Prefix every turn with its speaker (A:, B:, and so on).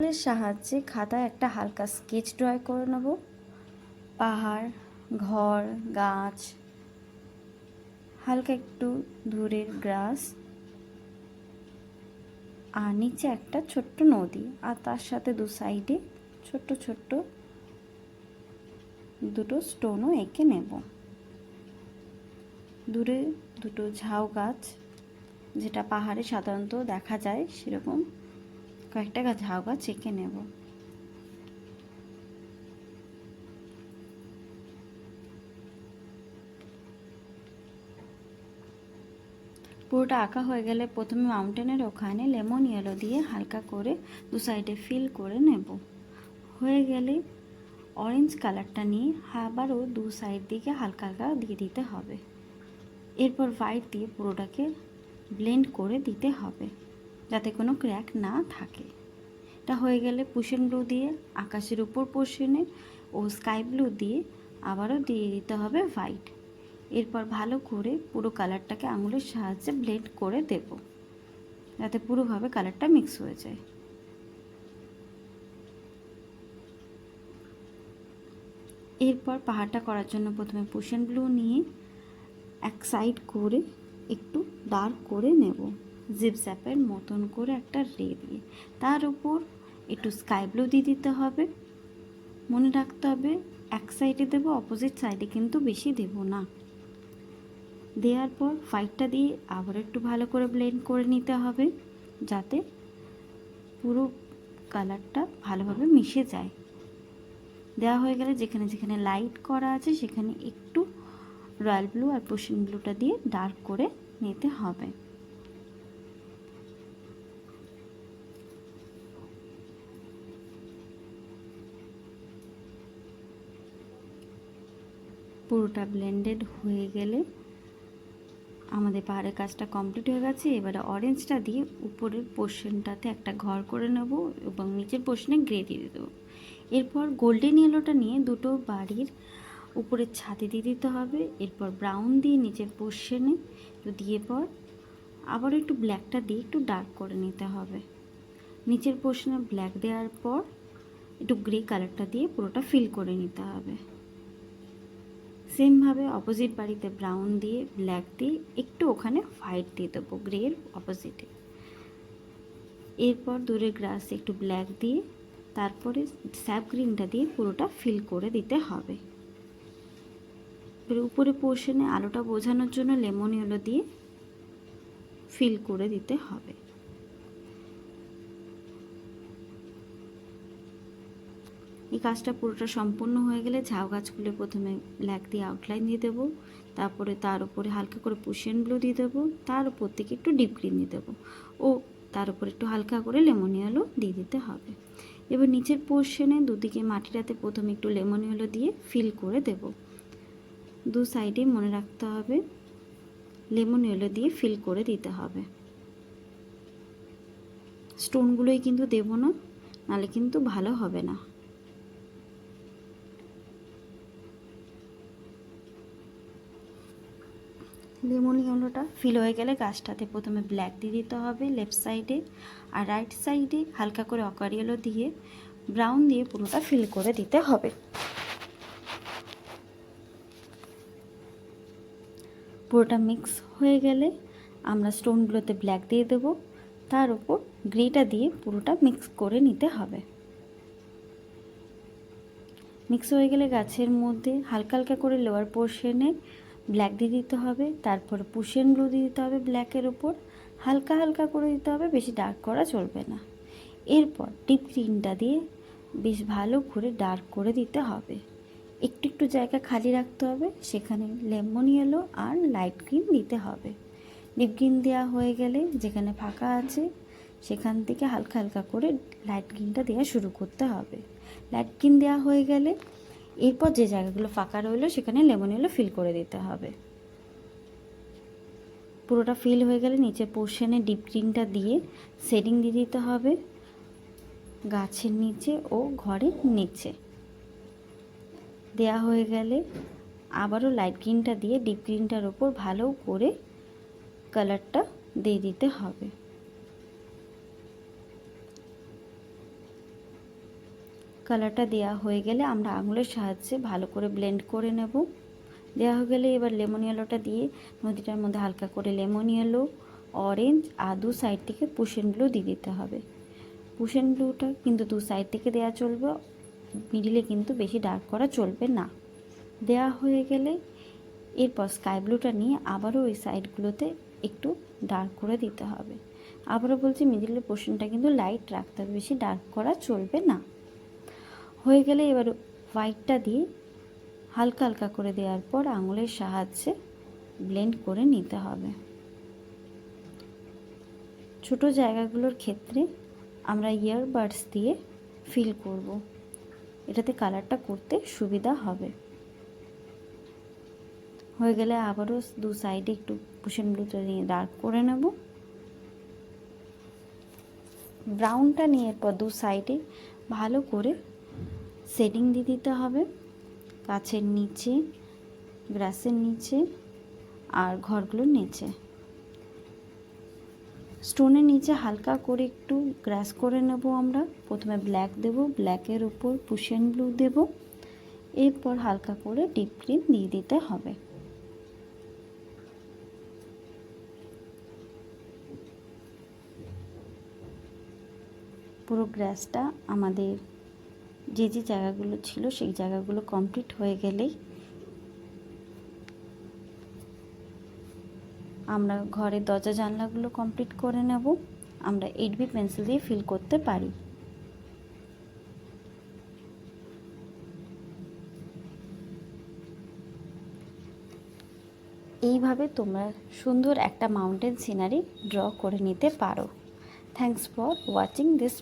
A: পেন্সিলের সাহায্যে খাতায় একটা হালকা স্কেচ ড্রয় করে নেব। পাহাড়, ঘর, গাছ, হালকা একটু দূরের গ্রাস, আর নিচে একটা ছোট্ট নদী, আর তার সাথে দু সাইডে ছোট্ট ছোট্ট দুটো স্টোনও এঁকে নেব। দূরে দুটো ঝাউ গাছ, যেটা পাহাড়ে সাধারণত দেখা যায়, সেরকম কয়েকটা ঝাউ গাছ এঁকে নেব। পুরোটা আঁকা হয়ে গেলে প্রথমে মাউন্টেনের ওখানে লেমন ইয়েলো দিয়ে হালকা করে দু সাইডে ফিল করে নেব। হয়ে গেলে অরেঞ্জ কালারটা নিয়ে আবারও দু সাইড দিকে হালকা হালকা দিয়ে দিতে হবে। এরপর হোয়াইট দিয়ে পুরোটাকে ব্লেন্ড করে দিতে হবে যাতে কোনো ক্র্যাক না থাকে। এটা হয়ে গেলে পুশেন ব্লু দিয়ে আকাশের উপর পোর্শনে ও স্কাই ব্লু দিয়ে আবারও দিয়ে দিতে হবে হোয়াইট। এরপর ভালো করে পুরো কালারটাকে আঙুলের সাহায্যে ব্লেন্ড করে দেব যাতে পুরোভাবে কালারটা মিক্স হয়ে যায়। এরপর পাহাড়টা করার জন্য প্রথমে পুশেন ব্লু নিয়ে এক সাইড করে একটু ডার্ক করে নেব জিপজ্যাপের মতন করে একটা রে দিয়ে। তার উপর একটু স্কাই ব্লু দিয়ে দিতে হবে। মনে রাখতে হবে এক সাইডে দেব, অপোজিট সাইডে কিন্তু বেশি দেব না। দেওয়ার পর হোয়াইটটা দিয়ে আবার একটু ভালো করে ব্লেন্ড করে নিতে হবে যাতে পুরো কালারটা ভালোভাবে মিশে যায়। দেওয়া হয়ে গেলে যেখানে যেখানে লাইট করা আছে সেখানে একটু রয়্যাল ব্লু আর পুশিং ব্লুটা দিয়ে ডার্ক করে নিতে হবে। পুরোটা ব্লেন্ডেড হয়ে গেলে আমাদের পাহাড়ের কাজটা কমপ্লিট হয়ে গেছে। এবারে অরেঞ্জটা দিয়ে উপরের পোর্শনটাতে একটা ঘর করে নেব এবং নিচের পোর্শনে গ্রে দিয়ে দেবো। এরপর গোল্ডেন ইয়েলোটা নিয়ে দুটো বাড়ির উপরের ছাদে দিয়ে দিতে হবে। এরপর ব্রাউন দিয়ে নিচের পোর্শনে একটু দিয়ে পর আবার একটু ব্ল্যাকটা দিয়ে একটু ডার্ক করে নিতে হবে। নিচের পোর্শনে ব্ল্যাক দেওয়ার পর একটু গ্রে কালারটা দিয়ে পুরোটা ফিল করে নিতে হবে। সেমভাবে অপোজিট বাড়িতে ব্রাউন দিয়ে ব্ল্যাক দিয়ে একটু ওখানে হোয়াইট দিয়ে দেবো গ্রের অপোজিটে। এরপর দূরের গ্রাসে একটু ব্ল্যাক দিয়ে তারপরে স্যাপ গ্রিনটা দিয়ে পুরোটা ফিল করে দিতে হবে। উপরে পোর্শনে আলোটা বোঝানোর জন্য লেমন ইয়েলো দিয়ে ফিল করে দিতে হবে। এই কাজটা পুরোটা সম্পূর্ণ হয়ে গেলে ঝাউ গাছগুলো প্রথমে ব্ল্যাক দিয়ে আউটলাইন দিয়ে দেবো, তারপরে তার উপরে হালকা করে পুশিয়ান ব্লু দিয়ে দেবো, তার উপর থেকে একটু ডিপ গ্রিন দিয়ে দেবো ও তার উপর একটু হালকা করে লেমন ইয়েলো দিয়ে দিতে হবে। এবার নিচের পোর্শনে দুদিকে মাটিটাতে প্রথমে একটু লেমন ইয়েলো দিয়ে ফিল করে দেব। দু সাইডে মনে রাখতে হবে লেমন ইয়েলো দিয়ে ফিল করে দিতে হবে। স্টোনগুলোই কিন্তু দেবো না, নাহলে কিন্তু ভালো হবে না। লেমন ইয়েলোটা ফিল হয়ে গেলে গাছটাতে প্রথমে ব্ল্যাক দিয়ে দিতে হবে লেফট সাইডে, আর রাইট সাইডে হালকা করে অকার ইয়েলো দিয়ে ব্রাউন দিয়ে পুরোটা ফিল করে দিতে হবে। পুরোটা মিক্স হয়ে গেলে আমরা স্টোনগুলোতে ব্ল্যাক দিয়ে দেব, তার উপর গ্রেটা দিয়ে পুরোটা মিক্স করে নিতে হবে। মিক্স হয়ে গেলে গাছের মধ্যে হালকা হালকা করে লোয়ার পোর্শনে ব্ল্যাক দিয়ে দিতে হবে, তারপর পুশিয়ান ব্লু দিয়ে দিতে হবে ব্ল্যাকের ওপর, হালকা হালকা করে দিতে হবে, বেশি ডার্ক করা চলবে না। এরপর ডিপ গ্রিনটা দিয়ে বেশ ভালো করে ডার্ক করে দিতে হবে। একটু একটু জায়গা খালি রাখতে হবে, সেখানে লেমন ইয়েলো আর লাইট গ্রিন দিতে হবে। ডিপ গ্রিন দেওয়া হয়ে গেলে যেখানে ফাঁকা আছে সেখান থেকে হালকা হালকা করে লাইট গ্রিনটা দেওয়া শুরু করতে হবে। লাইট গ্রিন দেওয়া হয়ে গেলে এরপর যে জায়গাগুলো ফাঁকা রইলো সেখানে লেমন ইয়েলো ফিল করে দিতে হবে। পুরোটা ফিল হয়ে গেলে নিচে পোর্শনে ডিপ গ্রিনটা দিয়ে শেডিং দিয়ে দিতে হবে গাছের নিচে ও ঘরের নিচে। দেয়া হয়ে গেলে আবারও লাইট গ্রিনটা দিয়ে ডিপ গ্রিনটার ওপর ভালো করে কালারটা দিয়ে দিতে হবে। কালারটা দেওয়া হয়ে গেলে আমরা আঙুলের সাহায্যে ভালো করে ব্লেন্ড করে নেব। দেওয়া হয়ে গেলে এবার লেমন ইয়েলোটা দিয়ে নদীটার মধ্যে হালকা করে লেমন ইয়েলো, অরেঞ্জ আর দু সাইড থেকে পুশেন ব্লু দিয়ে দিতে হবে। পুশেন ব্লুটা কিন্তু দু সাইড থেকে দেওয়া চলবে, মিডিলে কিন্তু বেশি ডার্ক করা চলবে না। দেওয়া হয়ে গেলে এরপর স্কাই ব্লুটা নিয়ে আবারও ওই সাইডগুলোতে একটু ডার্ক করে দিতে হবে। আবারও বলছি, মিডিলের পোর্শনটা কিন্তু লাইট রাখতে হবে, বেশি ডার্ক করা চলবে না। হয়ে গেলে এবার হোয়াইটটা দিয়ে হালকা হালকা করে দেওয়ার পর আঙুলের সাহায্যে ব্লেন্ড করে নিতে হবে। ছোট জায়গাগুলোর ক্ষেত্রে আমরা ইয়ারবাডস দিয়ে ফিল করব, এটাতে কালারটা করতে সুবিধা হবে। হয়ে গেলে আবারও দু সাইডে একটু পুশেন ব্লুটা নিয়ে ডার্ক করে নেব। ব্রাউনটা নিয়ে এরপর দু সাইডে ভালো করে শেডিং দিয়ে দিতে হবে, গাছের নিচে, গ্রাসের নিচে আর ঘরগুলোর নিচে। স্টোনের নিচে হালকা করে একটু গ্রাস করে নেব আমরা। প্রথমে ব্ল্যাক দেব, ব্ল্যাকের উপর পুশেন ব্লু দেব, এরপর হালকা করে ডিপ গ্রিন দিয়ে দিতে হবে। পুরো গ্রাসটা আমাদের যে যে জায়গাগুলো ছিল সেই জায়গাগুলো কমপ্লিট হয়ে গেলেই আমরা ঘরের দরজা জানলাগুলো কমপ্লিট করে নেব। আমরা 8B পেন্সিল দিয়ে ফিল করতে পারি। এইভাবে তোমরা সুন্দর একটা মাউন্টেন সিনারি ড্র করে নিতে পারো। Thanks for watching this